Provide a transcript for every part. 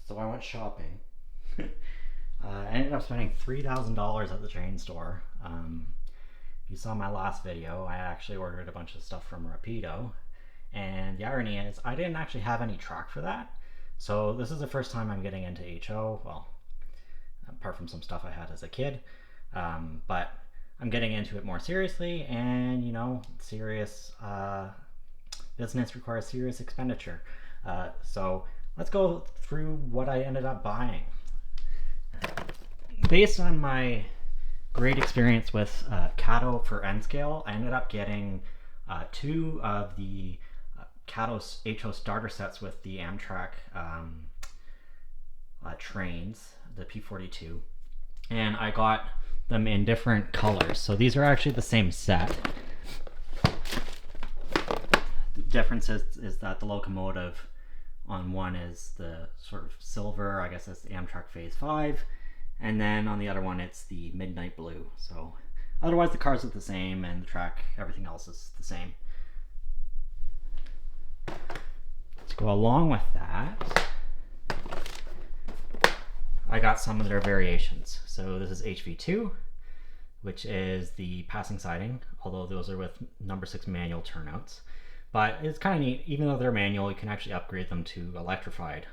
So I went shopping. I ended up spending $3,000 at the chain store. If you saw my last video, I actually ordered a bunch of stuff from Rapido. And the irony is, I didn't actually have any track for that. So this is the first time I'm getting into HO. Well, apart from some stuff I had as a kid. But I'm getting into it more seriously, and you know, serious business requires serious expenditure. So let's go through what I ended up buying. Based on my great experience with Cato for N scale, I ended up getting two of the Cato HO starter sets with the Amtrak trains, the P42, and I got them in different colors. So these are actually the same set. The difference is that the locomotive on one is the sort of silver, I guess that's the Amtrak Phase 5, and then on the other one it's the midnight blue. So otherwise the cars are the same and the track, everything else is the same. To go along with that, I got some of their variations. So this is HV2, which is the passing siding, although those are with number 6 manual turnouts. But it's kind of neat, even though they're manual, you can actually upgrade them to electrified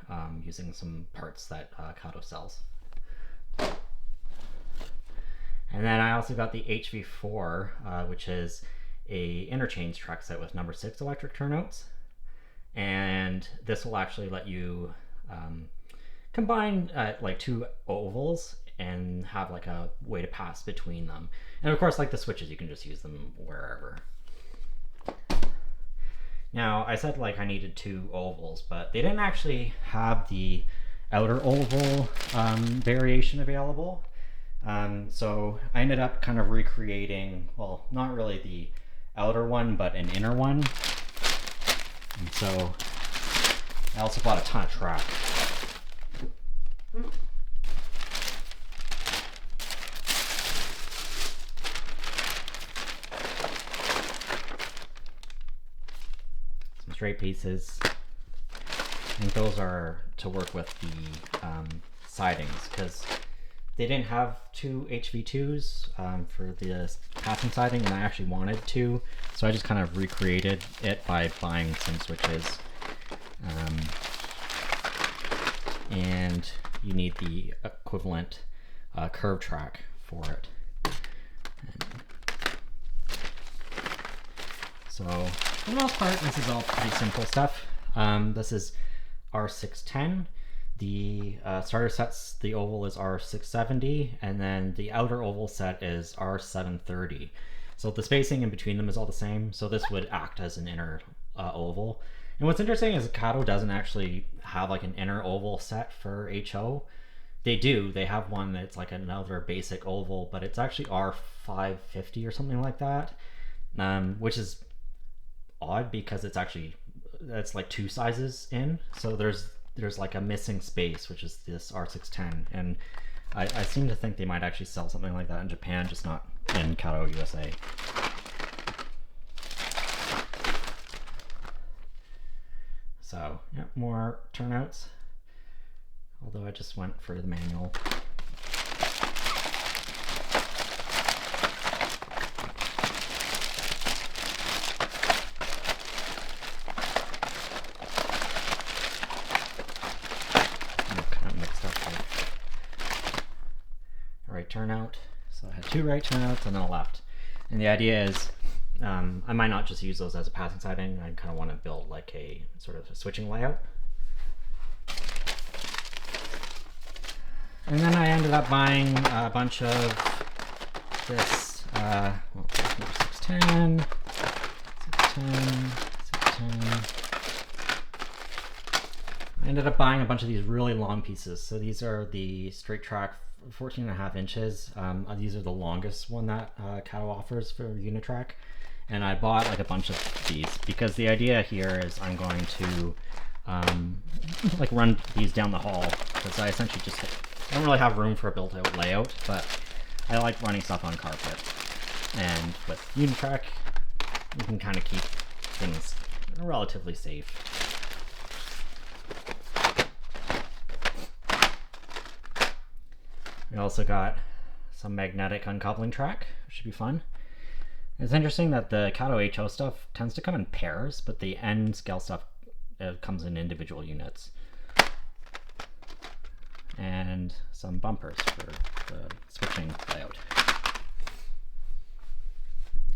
using some parts that Cato sells. And then I also got the HV4, which is a interchange track set with number 6 electric turnouts. And this will actually let you combine like two ovals and have like a way to pass between them. And of course, like the switches, you can just use them wherever. Now, I said like I needed two ovals, but they didn't actually have the outer oval variation available. So I ended up kind of recreating, well, not really the outer one, but an inner one. And so I also bought a ton of track. Some straight pieces. I think those are to work with the sidings, because they didn't have two HV2s for the passing siding, and I actually wanted to, so I just kind of recreated it by buying some switches. And you need the equivalent curve track for it. So for the most part, this is all pretty simple stuff. This is R610. The starter sets, the oval is R670, and then the outer oval set is R730. So the spacing in between them is all the same, so this would act as an inner oval. And what's interesting is Cato doesn't actually have like an inner oval set for HO. They do, they have one that's like another basic oval, but it's actually R550 or something like that, which is odd because it's actually, that's like two sizes in, so there's like a missing space, which is this R610, and I seem to think they might actually sell something like that in Japan, just not in Cato USA. So, yeah, more turnouts, although I just went for the manual. Right turnout. So I had two right turnouts and then a left. And the idea is I might not just use those as a passing siding. I kind of want to build like a sort of a switching layout. And then I ended up buying a bunch of this, well, 610, 610, 610. I ended up buying a bunch of these really long pieces. So these are the straight track 14.5 inches. These are the longest one that Cato offers for Unitrack. And I bought like a bunch of these because the idea here is I'm going to like run these down the hall, because I essentially just I don't really have room for a built-out layout, but I like running stuff on carpet. And with Unitrack, you can kind of keep things relatively safe. We also got some magnetic uncoupling track, which should be fun. It's interesting that the Kato HO stuff tends to come in pairs, but the N scale stuff comes in individual units. And some bumpers for the switching layout.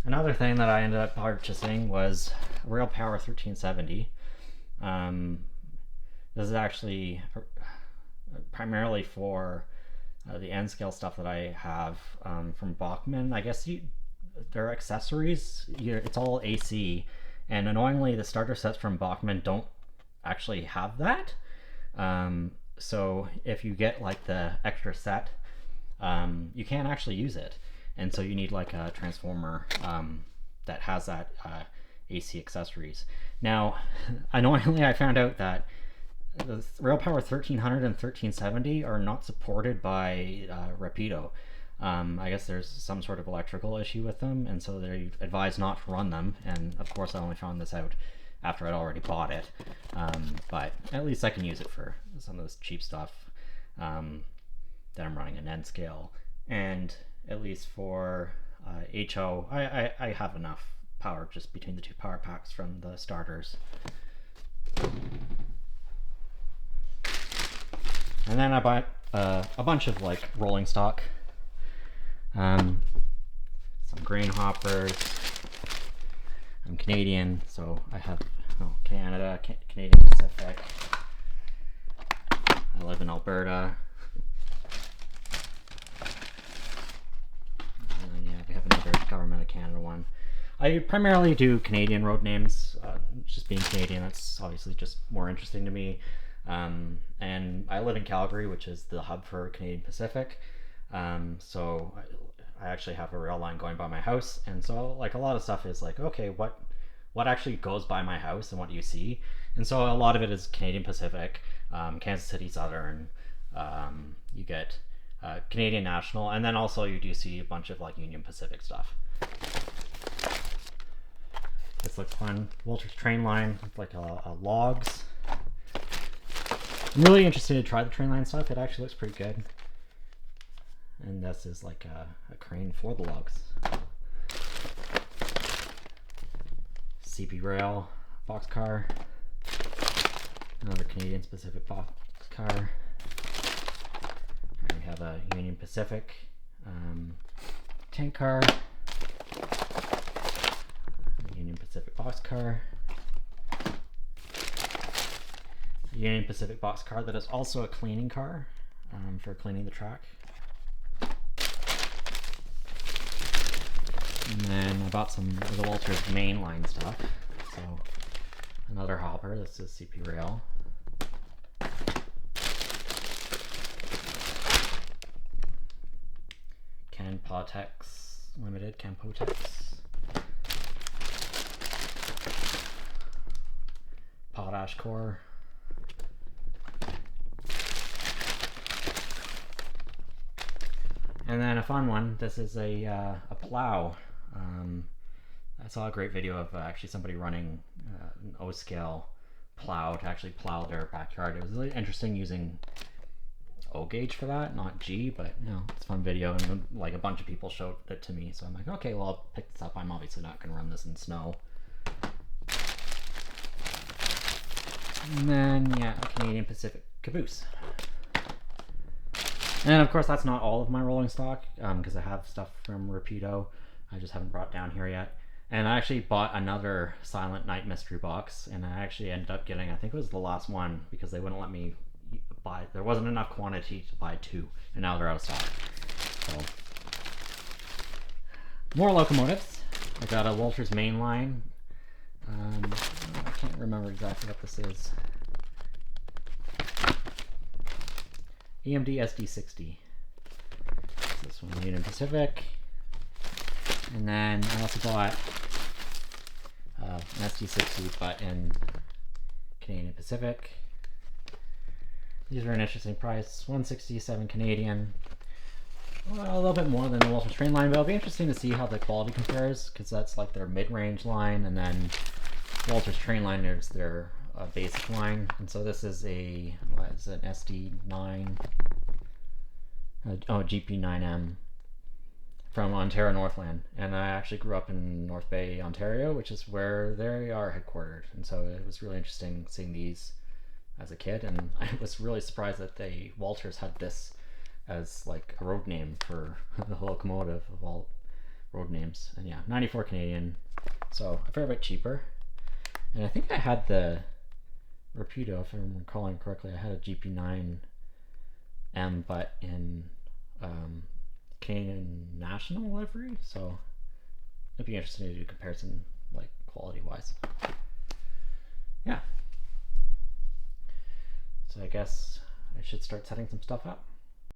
Another thing that I ended up purchasing was a Real Power 1370. This is actually primarily for the N scale stuff that I have from Bachmann. I guess they're accessories. It's all AC, and annoyingly, the starter sets from Bachmann don't actually have that. So if you get like the extra set, you can't actually use it, and so you need like a transformer that has that AC accessories. Now, annoyingly, I found out that the Rail Power 1300 and 1370 are not supported by Rapido. I guess there's some sort of electrical issue with them, and so they advise not to run them. And of course, I only found this out after I'd already bought it. But at least I can use it for some of this cheap stuff that I'm running an N scale. And at least for HO, I have enough power just between the two power packs from the starters. And then I bought a bunch of like rolling stock, some grain hoppers. I'm Canadian, so I have Canada, Canadian Pacific. I live in Alberta. And yeah, we have another Government of Canada one. I primarily do Canadian road names. Just being Canadian, that's obviously just more interesting to me. And I live in Calgary, which is the hub for Canadian Pacific. So I actually have a rail line going by my house, and so like a lot of stuff is like, okay, what actually goes by my house and what do you see? And so a lot of it is Canadian Pacific, Kansas City Southern. You get Canadian National, and then also you do see a bunch of like Union Pacific stuff. This looks fun. Walter's train line, like a logs. I'm really interested to try the train line stuff. It actually looks pretty good. And this is like a crane for the logs. CP Rail boxcar. Another Canadian Pacific boxcar. And we have a Union Pacific tank car. Union Pacific boxcar. Union Pacific boxcar that is also a cleaning car for cleaning the track. And then I bought some of the Walters mainline stuff. So another hopper. This is CP Rail. Campotex Limited. Campotex. Potash core. And then a fun one, this is a plow. I saw a great video of actually somebody running an O-scale plow to actually plow their backyard. It was really interesting using O gauge for that, not G, but you know, it's a fun video, and like a bunch of people showed it to me, so I'm like, okay, well, I'll pick this up. I'm obviously not going to run this in snow. And then, yeah, a Canadian Pacific caboose. And of course, that's not all of my rolling stock, because I have stuff from Rapido I just haven't brought down here yet. And I actually bought another Silent Night mystery box, and I actually ended up getting, I think it was the last one, because they wouldn't let me buy, there wasn't enough quantity to buy two, and now they're out of stock. So, more locomotives. I got a Walters mainline. I can't remember exactly what this is. EMD SD60. This one, Union Pacific. And then I also bought an SD60, but in Canadian Pacific. These are an interesting price, $167 Canadian. Well, a little bit more than the Walters train line, but it'll be interesting to see how the quality compares, because that's like their mid-range line, and then Walters train line is their basic line. And so this is a, what is it, SD9? GP9M from Ontario Northland, and I actually grew up in North Bay, Ontario, which is where they are headquartered. And so it was really interesting seeing these as a kid, and I was really surprised that Walters had this as like a road name for the locomotive of all road names. And yeah, 94 Canadian, so a fair bit cheaper. And I think I had the Rapido, if I'm recalling correctly. I had a GP9M, but in Canadian National livery, so it'd be interesting to do a comparison, like quality wise. Yeah. So I guess I should start setting some stuff up.